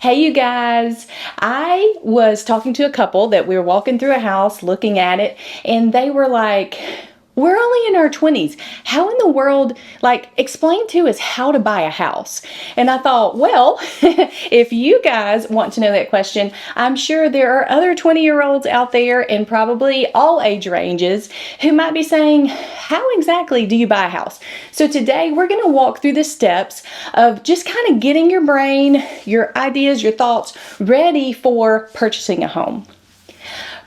Hey, you guys. I was talking to a couple that we were walking through a house looking at it, and they were like, we're only in our 20s. How in the world, explain to us how to buy a house? And I thought, well, if you guys want to know that question, I'm sure there are other 20-year-olds out there and probably all age ranges who might be saying, how exactly do you buy a house? So today we're going to walk through the steps of just kind of getting your brain, your ideas, your thoughts ready for purchasing a home.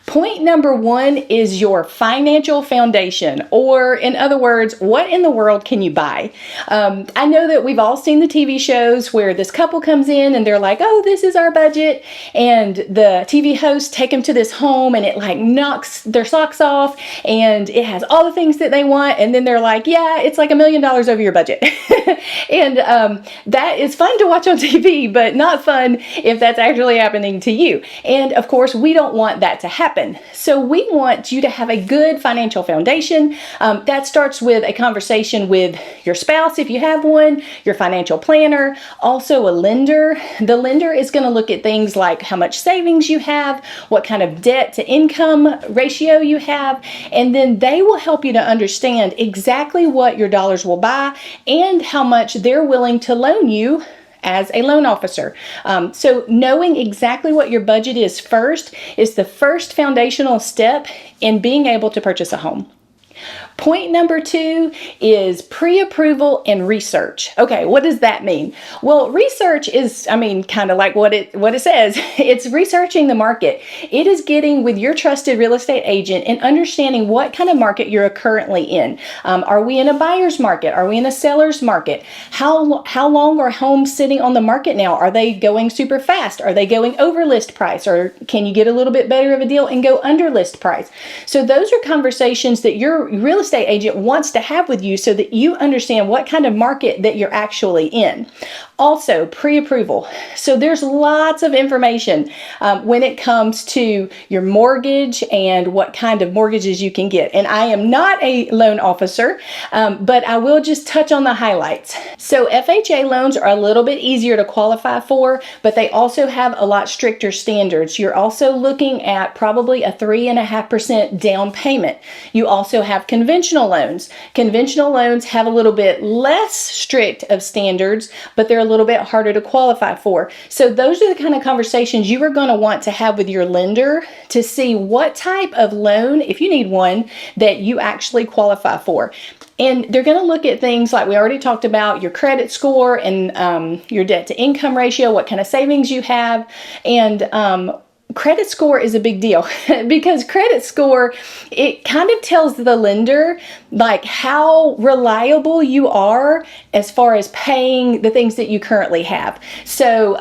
Point number one is your financial foundation, or in other words, what in the world can you buy? I know that we've all seen the TV shows where this couple comes in and they're like, oh, this is our budget. And the TV hosts take them to this home and it knocks their socks off and it has all the things that they want. And then they're like, yeah, it's like $1 million over your budget. And that is fun to watch on TV, but not fun if that's actually happening to you. And of course, we don't want that to happen. So we want you to have a good financial foundation. That starts with a conversation with your spouse, if you have one, your financial planner, also a lender. The lender is going to look at things like how much savings you have, what kind of debt to income ratio you have, and then they will help you to understand exactly what your dollars will buy and how much they're willing to loan you as a loan officer. So knowing exactly what your budget is first is the first foundational step in being able to purchase a home. Point number two is pre-approval and research. Okay, what does that mean? Well, research is, kind of like what it says. It's researching the market. It is getting with your trusted real estate agent and understanding what kind of market you're currently in. Are we in a buyer's market? Are we in a seller's market? How long are homes sitting on the market now? Are they going super fast? Are they going over list price? Or can you get a little bit better of a deal and go under list price? So those are conversations that your real estate agent wants to have with you so that you understand what kind of market that you're actually in. Also, pre-approval. So there's lots of information when it comes to your mortgage and what kind of mortgages you can get. And I am not a loan officer, but I will just touch on the highlights. So FHA loans are a little bit easier to qualify for, but they also have a lot stricter standards. You're also looking at probably a 3.5% down payment. You also have conventional loans. Conventional loans have a little bit less strict of standards, but they're a little bit harder to qualify for. So those are the kind of conversations you are going to want to have with your lender to see what type of loan, if you need one, that you actually qualify for. And they're going to look at things like we already talked about, your credit score and your debt to income ratio, what kind of savings you have, and credit score is a big deal because credit score, it kind of tells the lender how reliable you are as far as paying the things that you currently have. So,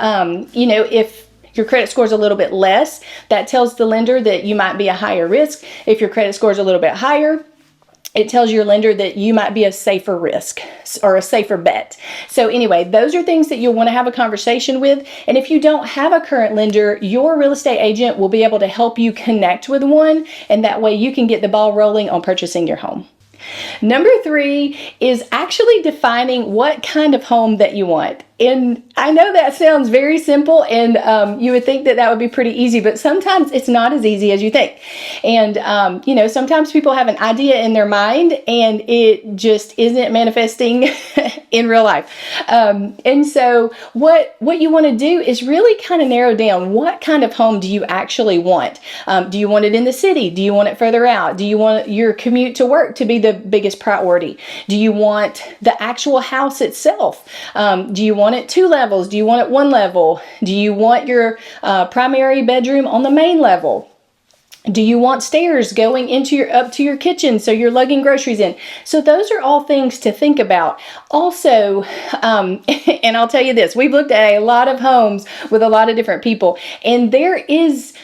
if your credit score is a little bit less, that tells the lender that you might be a higher risk. If your credit score is a little bit higher, it tells your lender that you might be a safer risk or a safer bet. So anyway, those are things that you'll want to have a conversation with. And if you don't have a current lender, your real estate agent will be able to help you connect with one. And that way you can get the ball rolling on purchasing your home. Number three is actually defining what kind of home that you want. And I know that sounds very simple and you would think that that would be pretty easy, but sometimes it's not as easy as you think. And, sometimes people have an idea in their mind and it just isn't manifesting in real life. And so what you want to do is really kind of narrow down what kind of home do you actually want? Do you want it in the city? Do you want it further out? Do you want your commute to work to be the biggest priority? Do you want the actual house itself? Do you want it 2 levels? Do you want it 1 level? Do you want your primary bedroom on the main level? Do you want stairs going up to your kitchen so you're lugging groceries in? So those are all things to think about. Also, and I'll tell you this, we've looked at a lot of homes with a lot of different people, and there is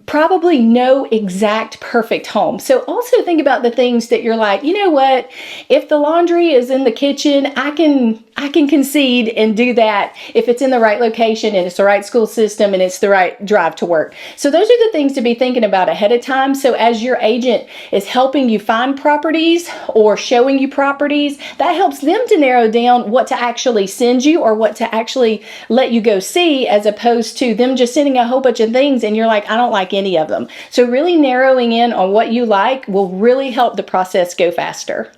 probably no exact perfect home. So also think about the things that you're like, you know what, if the laundry is in the kitchen, I can concede and do that if it's in the right location and it's the right school system and it's the right drive to work. So those are the things to be thinking about ahead of time. So as your agent is helping you find properties or showing you properties, that helps them to narrow down what to actually send you or what to actually let you go see, as opposed to them just sending a whole bunch of things and you're like, I don't like any of them. So really narrowing in on what you like will really help the process go faster.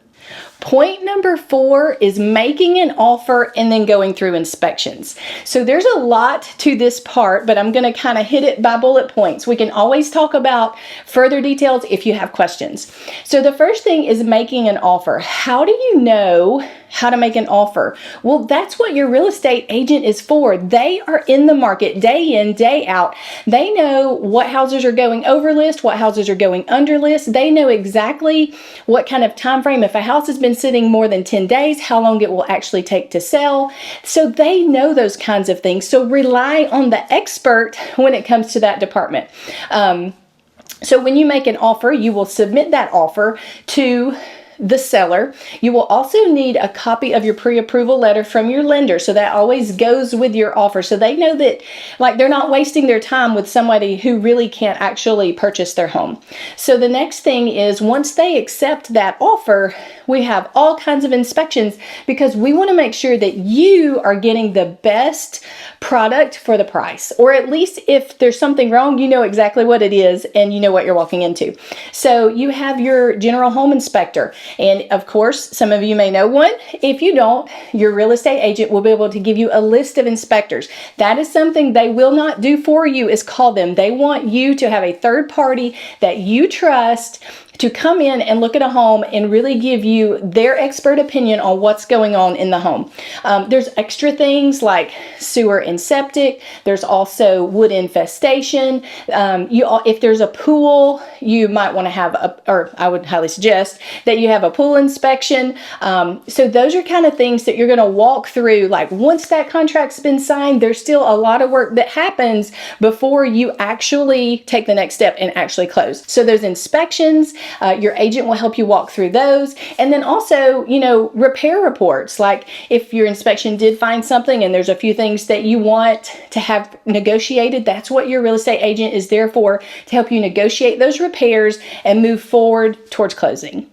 Point number 4 is making an offer and then going through inspections. So there's a lot to this part, but I'm going to kind of hit it by bullet points. We can always talk about further details if you have questions. So the first thing is making an offer. How do you know how to make an offer? Well, that's what your real estate agent is for. They are in the market day in, day out. They know what houses are going over list, what houses are going under list. They know exactly what kind of time frame. If a house has been sitting more than 10 days, how long it will actually take to sell. So they know those kinds of things. So rely on the expert when it comes to that department. So when you make an offer, you will submit that offer to the seller. You will also need a copy of your pre-approval letter from your lender. So that always goes with your offer. So they know that, like, they're not wasting their time with somebody who really can't actually purchase their home. So the next thing is, once they accept that offer, we have all kinds of inspections because we want to make sure that you are getting the best product for the price, or at least if there's something wrong, you know exactly what it is and you know what you're walking into. So you have your general home inspector. And of course, some of you may know one. If you don't, your real estate agent will be able to give you a list of inspectors. That is something they will not do for you, is call them. They want you to have a third party that you trust to come in and look at a home and really give you their expert opinion on what's going on in the home. There's extra things like sewer and septic. There's also wood infestation. If there's a pool, you might want to have or I would highly suggest that you have a pool inspection. So those are kind of things that you're going to walk through. Like, once that contract's been signed, there's still a lot of work that happens before you actually take the next step and actually close. So those inspections, your agent will help you walk through those. And then also, repair reports. Like, if your inspection did find something and there's a few things that you want to have negotiated, that's what your real estate agent is there for, to help you negotiate those repairs and move forward towards closing.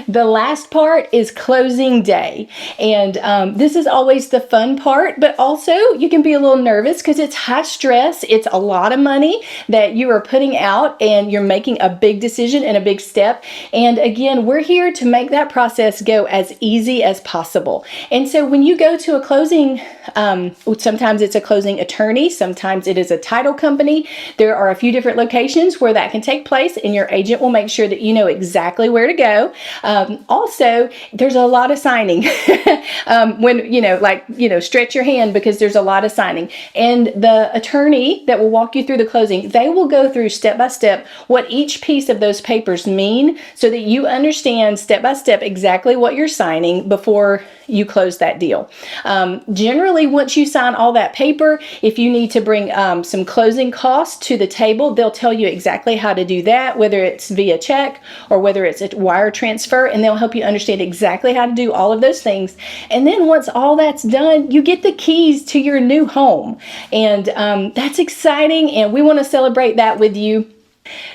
The last part is closing day. And this is always the fun part, but also you can be a little nervous because it's high stress. It's a lot of money that you are putting out and you're making a big decision and a big step. And again, we're here to make that process go as easy as possible. And so when you go to a closing, sometimes it's a closing attorney, sometimes it is a title company. There are a few different locations where that can take place, and your agent will make sure that you know exactly where to go. Also, there's a lot of signing stretch your hand, because there's a lot of signing. And the attorney that will walk you through the closing, they will go through step by step what each piece of those papers mean, so that you understand step by step exactly what you're signing before you close that deal. Generally, once you sign all that paper, if you need to bring some closing costs to the table, they'll tell you exactly how to do that, whether it's via check or whether it's a wire transfer, and they'll help you understand exactly how to do all of those things. And then once all that's done, you get the keys to your new home. And that's exciting, and we want to celebrate that with you.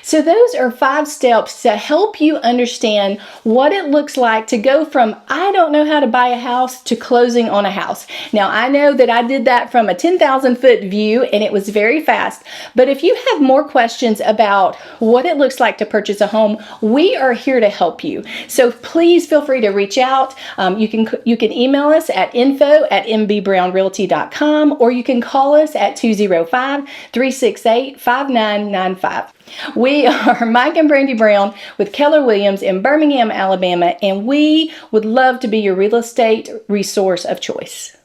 So those are 5 steps to help you understand what it looks like to go from I don't know how to buy a house to closing on a house. Now, I know that I did that from a 10,000 foot view and it was very fast, but if you have more questions about what it looks like to purchase a home, we are here to help you. So please feel free to reach out. You can email us at info@mbrownrealty.com, or you can call us at 205-368-5995. We are Mike and Brandy Brown with Keller Williams in Birmingham, Alabama, and we would love to be your real estate resource of choice.